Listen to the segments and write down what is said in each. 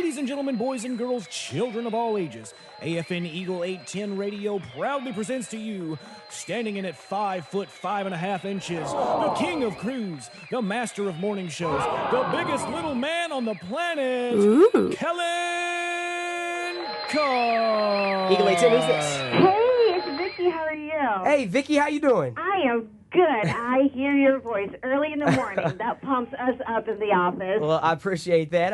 Ladies and gentlemen, boys and girls, children of all ages, AFN Eagle 810 Radio proudly presents to you, standing in at 5 foot 5.5 inches, the king of crews, the master of morning shows, the biggest little man on the planet, Kellen Carr. Eagle 810, who's this? Hey, it's Vicki. How are you? Hey, Vicki, how you doing? I am good. I hear your voice early in the morning. That pumps us up in the office. Well, I appreciate that.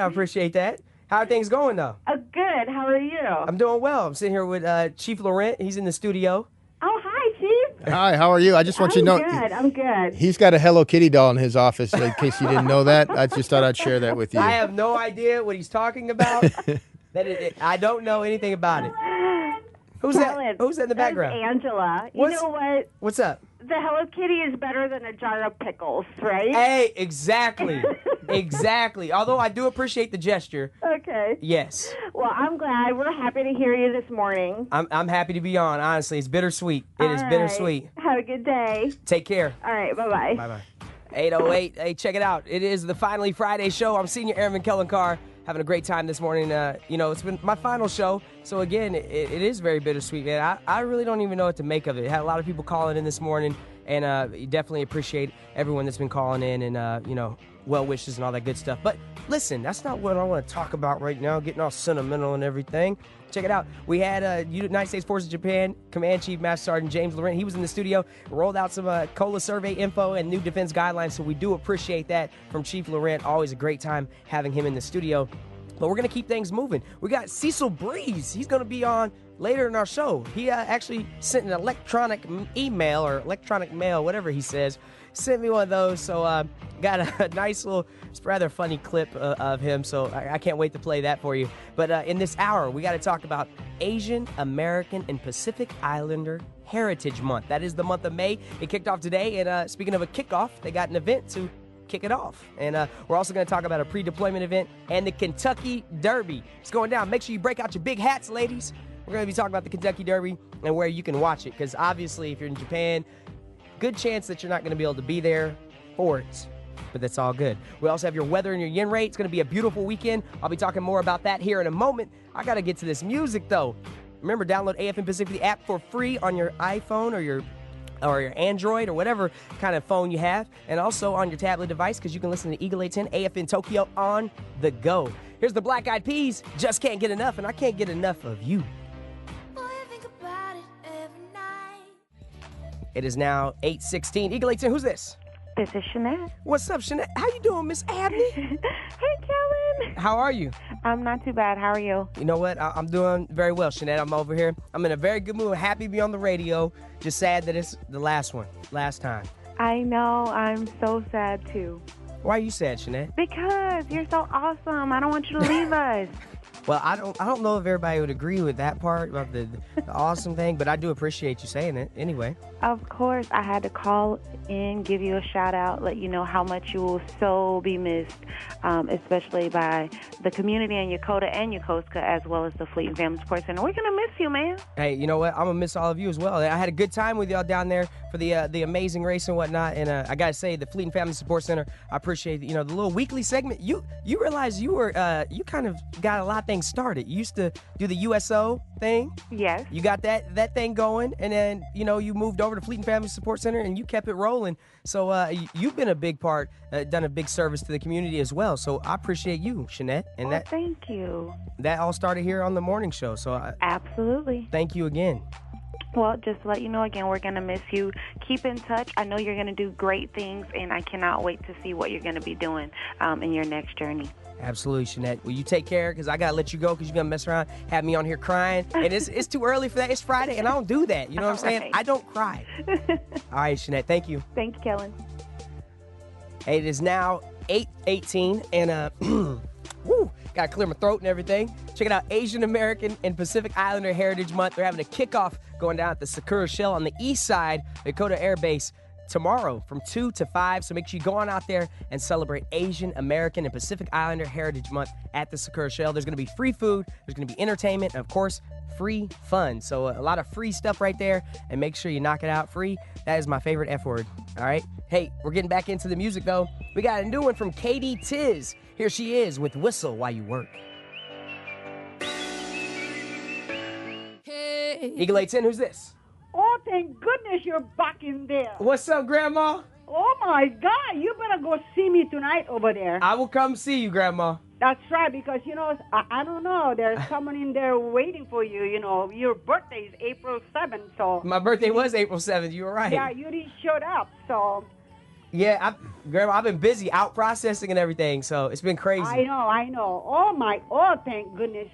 How are things going, though? Good. How are you? I'm doing well. I'm sitting here with Chief Laurent. He's in the studio. Oh, hi, Chief. Hi, how are you? I just want you to know. I'm good. He's got a Hello Kitty doll in his office, in case you didn't know that. I just thought I'd share that with you. I have no idea what he's talking about. I don't know anything about it. Who's that? Who's that in the background? That's Angela. You know what? What's up? The Hello Kitty is better than a jar of pickles, right? Hey, exactly. Exactly. Although I do appreciate the gesture. Okay. Yes. Well, I'm glad. We're happy to hear you this morning. I'm happy to be on, honestly. It's bittersweet. It is bittersweet. Have a good day. Take care. All right. Bye-bye. Bye-bye. 808. Hey, check it out. It is the Finally Friday show. I'm Senior Airman Kellen Carr. Having a great time this morning. It's been my final show. So, again, it is very bittersweet, man. I really don't even know what to make of it. Had a lot of people calling in this morning, and definitely appreciate everyone that's been calling in and, well wishes and all that good stuff. But listen, that's not what I want to talk about right now, getting all sentimental and everything. Check it out. We had United States Forces Japan Command Chief Master Sergeant James Laurent. He was in the studio, rolled out some COLA survey info and new defense guidelines, so we do appreciate that from Chief Laurent. Always a great time having him in the studio. But we're going to keep things moving. We got Cecil Breeze. He's going to be on later in our show. He actually sent an electronic email or electronic mail, whatever he says. Sent me one of those, so got a nice little, it's rather funny clip of him, so I can't wait to play that for you. But in this hour, we got to talk about Asian American and Pacific Islander Heritage Month. That is the month of May. It kicked off today, and speaking of a kickoff, they got an event to kick it off. And we're also going to talk about a pre-deployment event and the Kentucky Derby. It's going down. Make sure you break out your big hats, ladies. We're going to be talking about the Kentucky Derby and where you can watch it, because obviously if you're in Japan, good chance that you're not going to be able to be there for it, but that's all good. We also have your weather and your yen rate. It's going to be a beautiful weekend. I'll be talking more about that here in a moment. I got to get to this music, though. Remember, download AFN Pacific, the app, for free on your iPhone or your Android or whatever kind of phone you have, and also on your tablet device, because you can listen to Eagle 810 AFN Tokyo on the go. Here's the Black Eyed Peas, Just Can't Get Enough, and I can't get enough of you. It is now 8:16. Eagle 810, who's this? This is Shannette. What's up, Shannette? How you doing, Miss Abney? Hey, Kellen. How are you? I'm not too bad. How are you? You know what? I'm doing very well, Shannette. I'm over here. I'm in a very good mood. Happy to be on the radio. Just sad that it's the last time. I know. I'm so sad, too. Why are you sad, Shannette? Because you're so awesome. I don't want you to leave us. Well, I don't know if everybody would agree with that part about the awesome thing, but I do appreciate you saying it anyway. Of course, I had to call in, give you a shout out, let you know how much you will so be missed, especially by the community in Yokota and Yokosuka, as well as the Fleet and Family Support Center. We're going to miss you, man. Hey, you know what? I'm going to miss all of you as well. I had a good time with y'all down there for the amazing race and whatnot, and I got to say, the Fleet and Family Support Center, I appreciate, the little weekly segment. You realize you kind of got a lot of things started. You used to do the USO thing. Yes. You got that thing going, and then, you moved over to Fleet and Family Support Center, and you kept it rolling. So you've been a big part, done a big service to the community as well. So I appreciate you, Shannette. And thank you. That all started here on the morning show. So Absolutely. Thank you again. Well, just to let you know again, we're going to miss you. Keep in touch. I know you're going to do great things, and I cannot wait to see what you're going to be doing in your next journey. Absolutely, Shannette. Well, you take care, because I got to let you go, because you're going to mess around, have me on here crying. And it's too early for that. It's Friday, and I don't do that. You know what I'm saying? Right. I don't cry. All right, Shannette. Thank you. Thank you, Kellen. Hey, it is now 8:18, and woo, got to clear my throat and everything. Check it out, Asian American and Pacific Islander Heritage Month. They're having a kickoff going down at the Sakura Shell on the east side of Yokota Air Base tomorrow from 2 to 5. So make sure you go on out there and celebrate Asian American and Pacific Islander Heritage Month at the Sakura Shell. There's going to be free food, there's going to be entertainment, and of course, free fun. So a lot of free stuff right there, and make sure you knock it out free. That is my favorite F word, all right? Hey, we're getting back into the music, though. We got a new one from Katie Tiz. Here she is with Whistle While You Work. Eagle 810, who's this? Oh, thank goodness you're back in there. What's up, Grandma? Oh, my God. You better go see me tonight over there. I will come see you, Grandma. That's right, because, I don't know. There's someone in there waiting for you. Your birthday is April 7th, so... My birthday was April 7th. You were right. Yeah, you didn't show up, so... Yeah, Grandma, I've been busy out processing and everything, so it's been crazy. I know. Thank goodness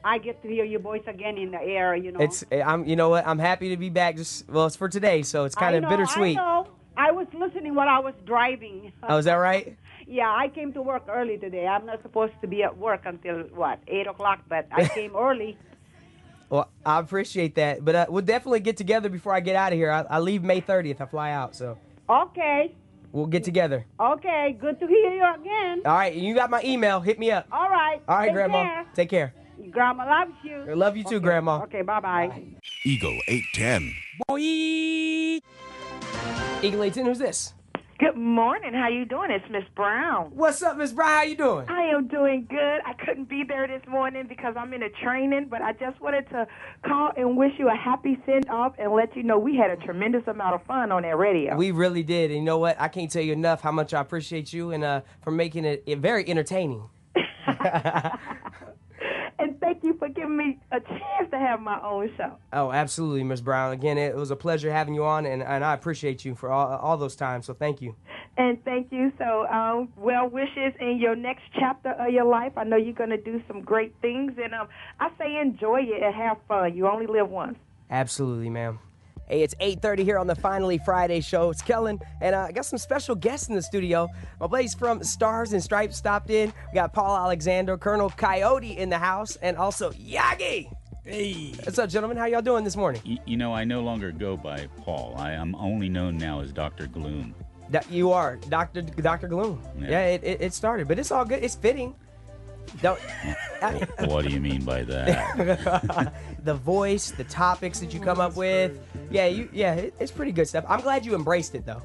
I get to hear your voice again in the air, You know what? I'm happy to be back. It's for today, so it's kind of bittersweet. I know. I was listening while I was driving. Oh, is that right? Yeah, I came to work early today. I'm not supposed to be at work until, 8 o'clock, but I came early. Well, I appreciate that, but we'll definitely get together before I get out of here. I leave May 30th. I fly out, so. Okay. We'll get together. Okay, good to hear you again. All right, you got my email. Hit me up. All right. All right, Take Grandma. care. Take care. Grandma loves you. I love you too, Grandma. Okay, bye-bye. Eagle 810. Boy. Eagle 810, who's this? Good morning. How you doing? It's Miss Brown. What's up, Miss Brown? How you doing? I am doing good. I couldn't be there this morning because I'm in a training, but I just wanted to call and wish you a happy send-off and let you know we had a tremendous amount of fun on that radio. We really did. And you know what? I can't tell you enough how much I appreciate you and for making it very entertaining. And thank you for giving me a chance to have my own show. Oh, absolutely, Miss Brown. Again, it was a pleasure having you on, and I appreciate you for all those times, so thank you. And thank you. So well wishes in your next chapter of your life. I know you're going to do some great things, and I say enjoy it and have fun. You only live once. Absolutely, ma'am. Hey, it's 8:30 here on the Finally Friday show. It's Kellen, and I got some special guests in the studio. My buddies from Stars and Stripes stopped in. We got Paul Alexander, Colonel Coyote in the house, and also Yagi. Hey. What's up, gentlemen? How y'all doing this morning? I no longer go by Paul. I am only known now as Dr. Gloom. You are Dr. Gloom. Yeah, it started, but it's all good. It's fitting. What do you mean by that? The voice, the topics that you come up with. It's pretty good stuff. I'm glad you embraced it, though.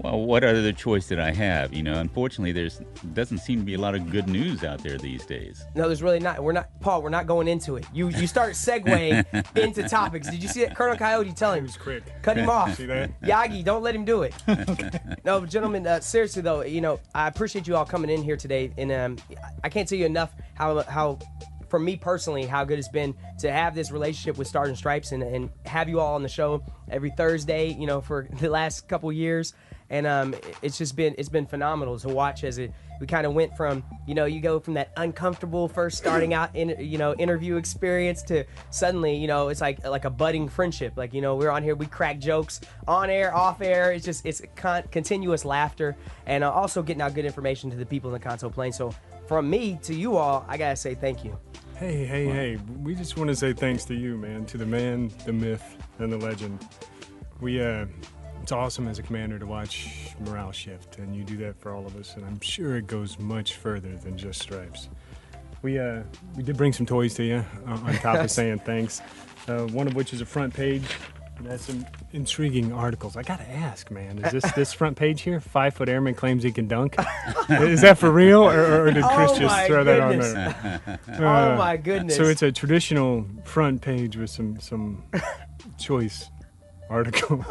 Well, what other choice did I have? Unfortunately, doesn't seem to be a lot of good news out there these days. No, there's really not. We're not going into it. You start segueing into topics. Did you see that? Colonel Coyote, tell him. He was quick. Cut him off. See that? Yagi, don't let him do it. No, gentlemen, seriously though, I appreciate you all coming in here today, and I can't tell you enough how for me personally, how good it's been to have this relationship with Stars and Stripes and have you all on the show every Thursday, for the last couple years. And it's been phenomenal to watch as we kind of went from, you go from that uncomfortable first starting out interview experience to suddenly, it's like a budding friendship. Like, we're on here, we crack jokes on air, off air. It's continuous laughter and also getting out good information to the people in the console playing. So from me to you all, I gotta say thank you. Hey. We just want to say thanks to you, man, to the man, the myth, and the legend. It's awesome as a commander to watch morale shift, and you do that for all of us, and I'm sure it goes much further than just Stripes. We did bring some toys to you on top of saying thanks, one of which is a front page. It has some intriguing articles. I gotta ask, man, is this front page here? 5-foot airman claims he can dunk. Is that for real, or did Chris just throw that on there? Oh my goodness! So it's a traditional front page with some choice article.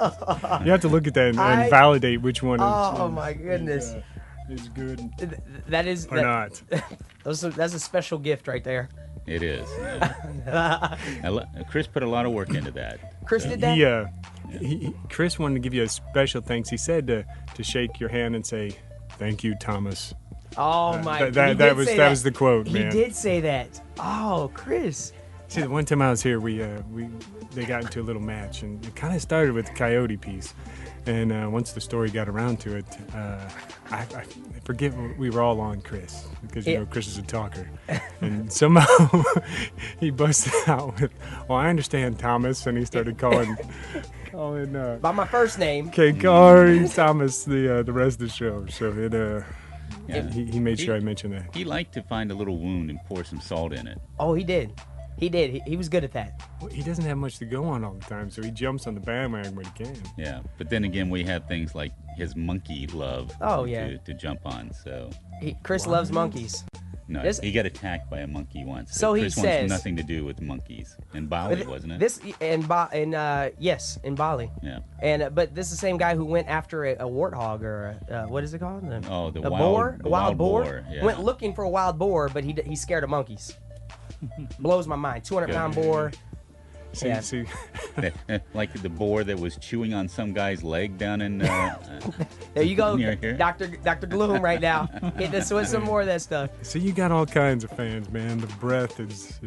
You have to look at that and validate which one my goodness. Is good. Not. That's a special gift right there. It is. Yeah. Chris put a lot of work into that. Chris did that? Chris wanted to give you a special thanks. He said to shake your hand and say, "Thank you, Thomas." Oh my! That was the quote, man. He did say that. Oh, Chris. See, the one time I was here, they got into a little match, and it kind of started with the Coyote piece. And once the story got around to it, I forget we were all on Chris because Chris is a talker, and somehow he busted out with, "Well, I understand, Thomas," and he started calling by my first name. Okay, Carr, Thomas, the rest of the show. So he made sure I mentioned that. He liked to find a little wound and pour some salt in it. Oh, he did. He did. He was good at that. Well, he doesn't have much to go on all the time, so he jumps on the bandwagon when he can. Yeah, but then again, we have things like his monkey love. Oh, yeah. To jump on. So Chris loves monkeys. No, he got attacked by a monkey once. So he Chris says wants nothing to do with monkeys. In Bali, wasn't it? This yes, in Bali. Yeah. And but this is the same guy who went after a warthog or what is it called? The wild boar. Yeah. Went looking for a wild boar, but he's scared of monkeys. Blows my mind. 200-pound boar. See. Like the boar that was chewing on some guy's leg down in. There you go, near here. Dr. Gloom, right now. Hit us with some more of that stuff. So you got all kinds of fans, man. The breadth is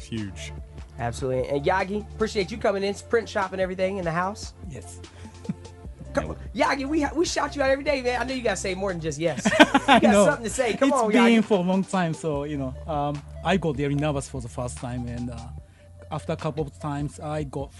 huge. Absolutely. And Yagi, appreciate you coming in, print shop and everything in the house. Yes. Come on. Yagi, we shout you out every day, man. I know you gotta say more than just yes. You got something to say. Come on, Yagi. It's been for a long time, so I got very nervous for the first time, and after a couple of times, I got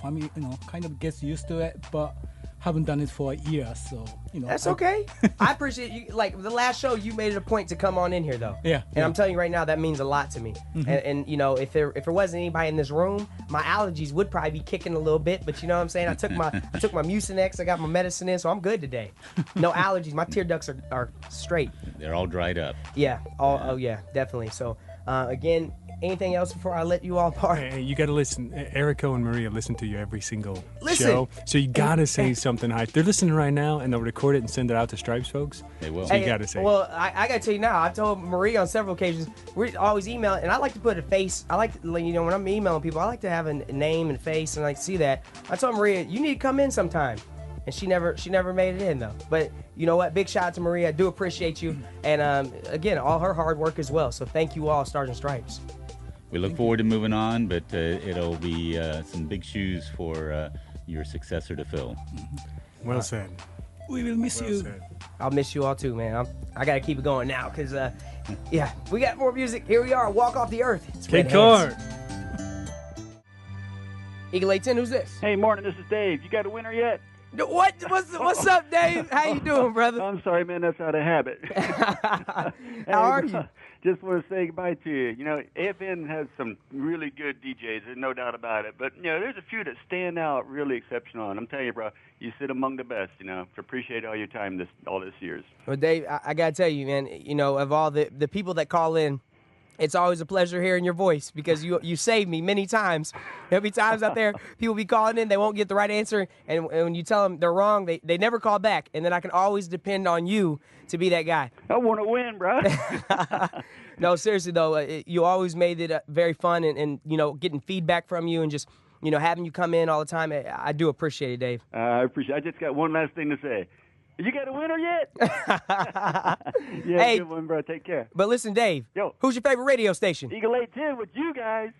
kind of gets used to it, but haven't done it for a year, so That's okay. I appreciate you. Like the last show, you made it a point to come on in here, though. Yeah. And I'm telling you right now, that means a lot to me. Mm-hmm. And if there wasn't anybody in this room, my allergies would probably be kicking a little bit. But you know what I'm saying? I took my Mucinex. I got my medicine in, so I'm good today. No allergies. My tear ducts are straight. They're all dried up. Yeah. Oh yeah, definitely. So again. Anything else before I let you all part? Hey, you got to listen. Erico and Maria listen to you every single show. So you got to say something high. They're listening right now, and they'll record it and send it out to Stripes folks. They will. So you got to say Well, I got to tell you now, I've told Maria on several occasions, we always email, and I like to put a face. I like to, when I'm emailing people, I like to have a name and face, and I like to see that. I told Maria, you need to come in sometime. And she never made it in, though. But you know what? Big shout out to Maria. I do appreciate you. And again, all her hard work as well. So thank you all, Stars and Stripes. We look forward to moving on, but it'll be some big shoes for your successor to fill. Well said. We will miss you. Said. I'll miss you all too, man. I got to keep it going now because, yeah, we got more music. Here we are, Walk Off the Earth. It's Kellen Carr. Eagle 810, who's this? Hey, morning, this is Dave. You got a winner yet? What? What's up, Dave? How you doing, brother? I'm sorry, man. That's out of habit. How are you? Just want to say goodbye to you. You know, AFN has some really good DJs. There's no doubt about it. But, there's a few that stand out really exceptional. And I'm telling you, bro, you sit among the best, to appreciate all your time all this years. Well, Dave, I got to tell you, man, of all the people that call in, it's always a pleasure hearing your voice because you saved me many times. There'll be times out there people be calling in, they won't get the right answer, and when you tell them they're wrong, they never call back, and then I can always depend on you to be that guy. I want to win, bro. No, seriously though, you always made it very fun, and getting feedback from you and just having you come in all the time. I do appreciate it, Dave. I appreciate it. I just got one last thing to say. You got a winner yet? Yeah, hey, good one, bro. Take care. But listen, Dave. Yo. Who's your favorite radio station? Eagle 810 with you guys.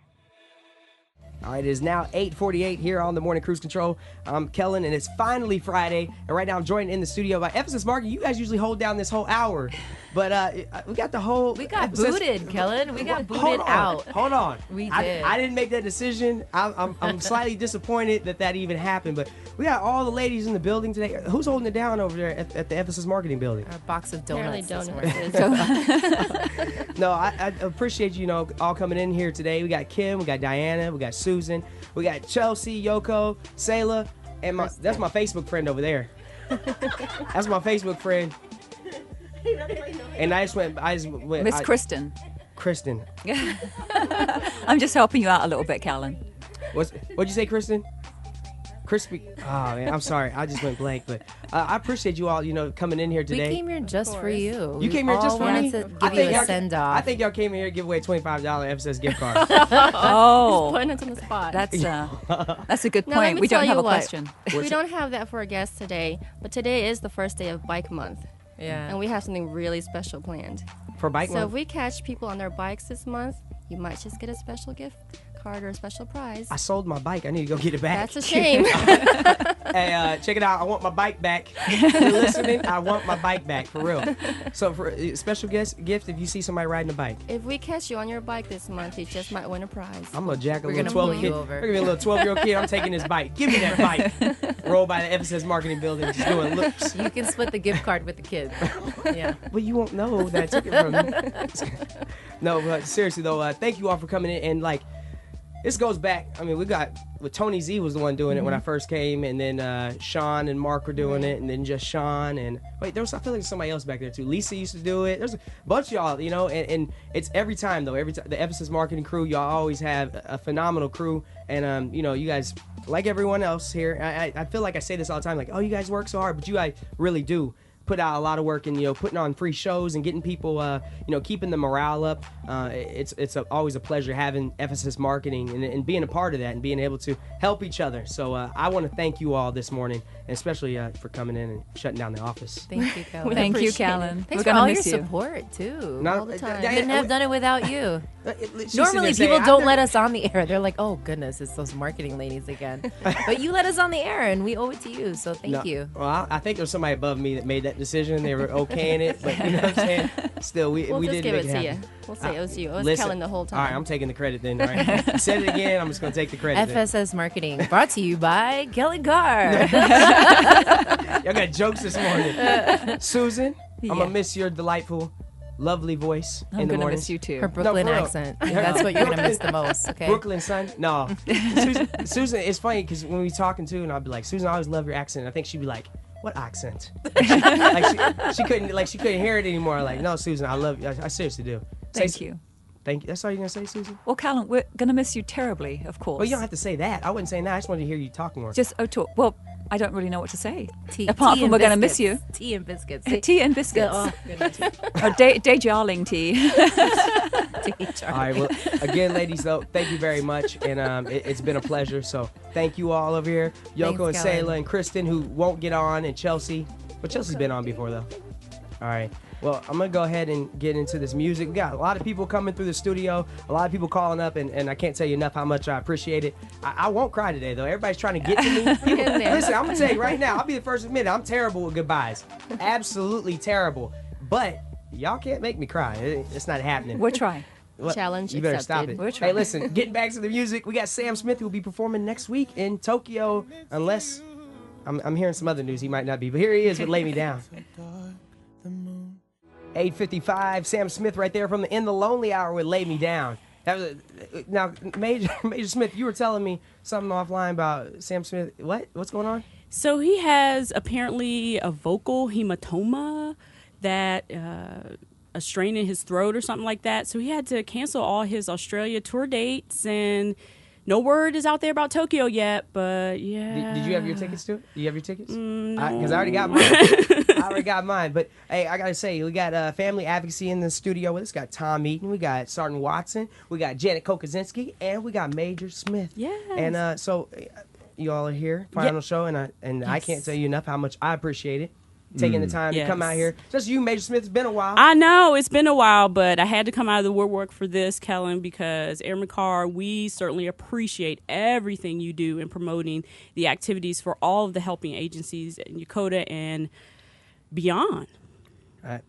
All right, it is now 8:48 here on the Morning Cruise Control. I'm Kellen, and it's finally Friday. And right now I'm joined in the studio by Ephesus Marketing. You guys usually hold down this whole hour. But we got the whole... We got booted, Kellen. We got booted hold on, out. Hold on. We did. I didn't make that decision. I'm slightly disappointed that even happened. But we got all the ladies in the building today. Who's holding it down over there at the Ephesus Marketing building? A box of donuts. No, I appreciate you all coming in here today. We got Kim, we got Diana, we got Susan, we got Chelsea, Yoko, Sayla, and that's my Facebook friend over there. That's my Facebook friend. And I just went. Miss Kristen. Kristen. I'm just helping you out a little bit, Kellen. What'd you say, Kristen? Crispy. Oh man, I'm sorry. I just went blank. But I appreciate you all, coming in here today. We came here just for you. You came here just for me. To give you a send off. I think y'all came here to give away a $25 FSS gift card. Oh, putting us on the spot. That's a good point. We don't have a question. We don't have that for our guests today, but today is the first day of Bike Month. Yeah. And we have something really special planned. For Bike Month? So if we catch people on their bikes this month, you might just get a special gift card or a special prize. I sold my bike. I need to go get it back. That's a shame. Hey, check it out. I want my bike back. If you're listening, I want my bike back, for real. So for a special gift, if you see somebody riding a bike. If we catch you on your bike this month, you just might win a prize. I'm going to jack a We're little 12 kid. We're going to be a little 12-year-old kid. I'm taking this bike. Give me that bike. Roll by the FSS Marketing Building, just doing loops. You can split the gift card with the kids. Yeah. Well, you won't know that I took it from you. No, but seriously, though, thank you all for coming in. And, this goes back. I mean, we got Tony Z was the one doing it when I first came, and then Sean and Mark were doing it, and then just Sean, and wait, I feel like somebody else back there too. Lisa used to do it. There's a bunch of y'all, and it's every time though. Every time the Emphasis marketing crew, y'all always have a phenomenal crew, and you guys, like everyone else here, I feel like I say this all the time, like, oh, you guys work so hard, but you guys really do put out a lot of work, and putting on free shows and getting people keeping the morale up. It's always a pleasure having Emphasis marketing and being a part of that and being able to help each other. So I want to thank you all this morning, and especially for coming in and shutting down the office. Thank you, Kellen. Thank you, Kellen. Thanks for all your support too, all the time. Couldn't have done it without you. Normally people don't let us on the air. They're like, oh goodness, it's those marketing ladies again. But you let us on the air, and we owe it to you, so thank you. Well, I think there's somebody above me that made that decision. They were okaying it, but you know what I'm saying? Still, we We'll did just give make it it to happen. you. We'll say it was you. It was Listen, Kellen the whole time. All right, I'm taking the credit then. All right. You said it again. I'm just going to take the credit. FSS Marketing, brought to you by Kellen Carr. Y'all got jokes this morning. Susan, I'm going to miss your delightful, lovely voice in the morning. I'm going to miss you too. Her Brooklyn accent. That's what you're going to miss the most, okay? Brooklyn son? No. Susan, it's funny because when we talking to, and I'll be like, Susan, I always love your accent. I think she'd be like, what accent? she couldn't hear it anymore. Like, no, Susan, I love you. I seriously do. Thank you. Thank you. That's all you're gonna say, Susan? Well, Kellen, we're gonna miss you terribly, of course. Well, you don't have to say that. I wasn't saying that. I just wanted to hear you talk more. Talk. Well, I don't really know what to say. Apart from we're gonna miss you. Tea and biscuits. Tea and biscuits. Oh, goodness. Day Jarling tea. All right. Well, again, ladies, though, thank you very much, and it's been a pleasure. So thank you all over here, Yoko and Sayla and Kristen, who won't get on, and Chelsea. But Chelsea's been on before, though. All right. Well, I'm going to go ahead and get into this music. We got a lot of people coming through the studio, a lot of people calling up, and I can't tell you enough how much I appreciate it. I won't cry today, though. Everybody's trying to get to me. Listen, I'm going to tell you right now, I'll be the first to admit it. I'm terrible with goodbyes. Absolutely terrible. But y'all can't make me cry. It's not happening. We'll try. Challenge You better accepted. stop it. Hey, listen, getting back to the music, we got Sam Smith who will be performing next week in Tokyo, unless I'm hearing some other news he might not be. But here he is with Lay Me Down. 8:55, Sam Smith right there from the In the Lonely Hour with Lay Me Down. That was now, Major Smith, you were telling me something offline about Sam Smith. What's going on? So he has apparently a vocal hematoma that a strain in his throat or something like that. So he had to cancel all his Australia tour dates, and no word is out there about Tokyo yet, but yeah. Did you have your tickets to it? Do you have your tickets? No. Because I already got mine. But hey, I gotta say, we got Family Advocacy in the studio with us. Got Tom Eaton, we got Sergeant Watson, we got Janet Kokazinski, and we got Major Smith. Yes. And so you all are here, final show, and I can't tell you enough how much I appreciate it. Taking the time to come out here. Just you, Major Smith. It's been a while. I know. It's been a while, but I had to come out of the woodwork for this, Kellen, because Airman Carr, we certainly appreciate everything you do in promoting the activities for all of the helping agencies in Yokota and beyond. All right.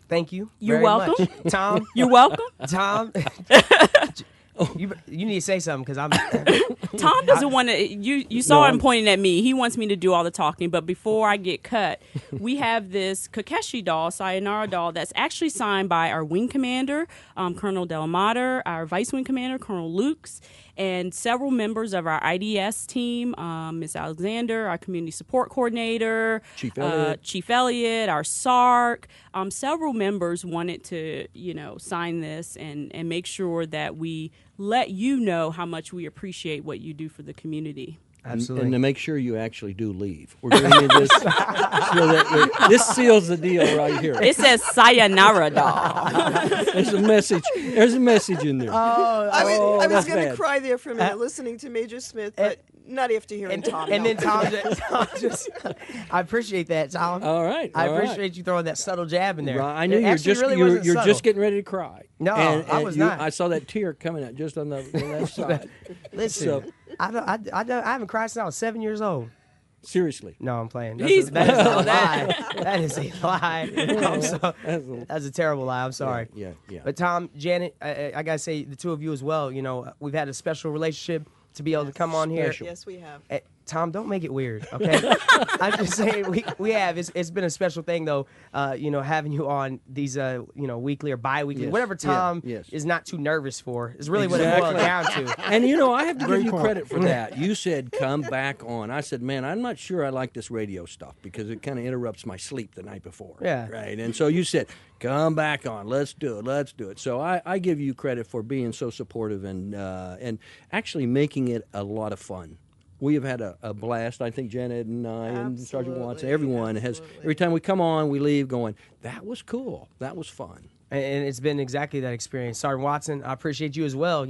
Thank you. You're very welcome. Much. Tom. You're welcome. Tom. You need to say something because I'm. Tom doesn't want to. You saw him pointing at me. He wants me to do all the talking. But before I get cut, we have this Kakeshi doll, Sayonara doll, that's actually signed by our wing commander, Colonel Delamater, our vice wing commander, Colonel Lukes, and several members of our IDS team, Ms. Alexander, our community support coordinator, Chief Elliott, our SARC. Several members wanted to, sign this and make sure that we let you know how much we appreciate what you do for the community. Absolutely. And to make sure you actually do leave. We're giving you this so that this seals the deal right here. It says Sayonara doll. There's a message. There's a message in there. I was going to cry there for a minute listening to Major Smith, but not after hearing Tom. And then Tom just I appreciate that, Tom. All right. I appreciate you throwing that subtle jab in there. Right, I knew you're just getting ready to cry. No, I was not. I saw that tear coming out just on the left side. Listen, I haven't cried since I was 7 years old. Seriously? No, I'm playing. That is a lie. That is a lie. That's a terrible lie. I'm sorry. Yeah. But Tom, Janet, I gotta say, the two of you as well. We've had a special relationship to be able to come on here. Yes, we have. Tom, don't make it weird, okay? I'm just saying we have. It's been a special thing, though, having you on these, weekly or bi-weekly, whatever Tom is not too nervous for is really what it boils down to. And, I have to give you credit for that. You said, come back on. I said, man, I'm not sure I like this radio stuff because it kind of interrupts my sleep the night before. Yeah. Right? And so you said, come back on. Let's do it. So I give you credit for being so supportive and actually making it a lot of fun. We have had a blast. I think Janet and I and Sergeant Watson, everyone has. Every time we come on, we leave going, that was cool. That was fun. And it's been exactly that experience. Sergeant Watson, I appreciate you as well,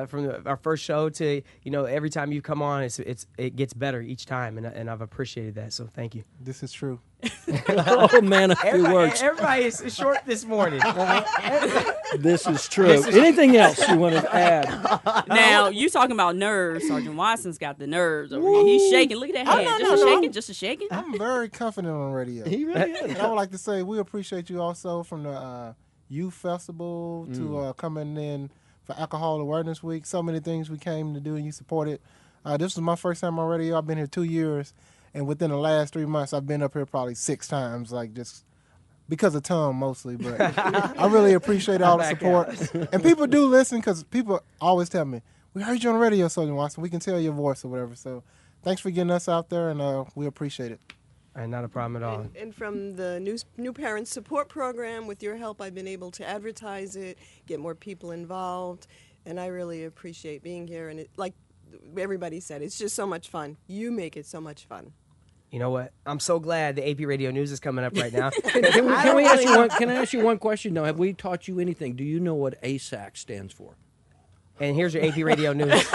from our first show to, every time you come on, it gets better each time, and I've appreciated that, so thank you. This is true. Oh, man, a few words. Everybody is short this morning. This is true. Anything else you want to add? Now, you talking about nerves. Sergeant Watson's got the nerves over here. He's shaking. Look at that hand. Just a shaking. I'm very confident on radio. He really is. And I would like to say we appreciate you also from the Youth Festival to coming in for Alcohol Awareness Week. So many things we came to do and you supported. This was my first time on radio. I've been here 2 years. And within the last 3 months, I've been up here probably 6 times, like just because of Tom mostly. But I really appreciate all the support. And people do listen because people always tell me, we heard you on the radio, Sergeant Watson. We can tell your voice or whatever. So thanks for getting us out there, and we appreciate it. And not a problem at all. And from the new parent support program, with your help, I've been able to advertise it, get more people involved, and I really appreciate being here. And like everybody said, it's just so much fun. You make it so much fun. You know what? I'm so glad the AP Radio News is coming up right now. Can I ask you one question? Now, have we taught you anything? Do you know what ASAC stands for? And here's your AP Radio News.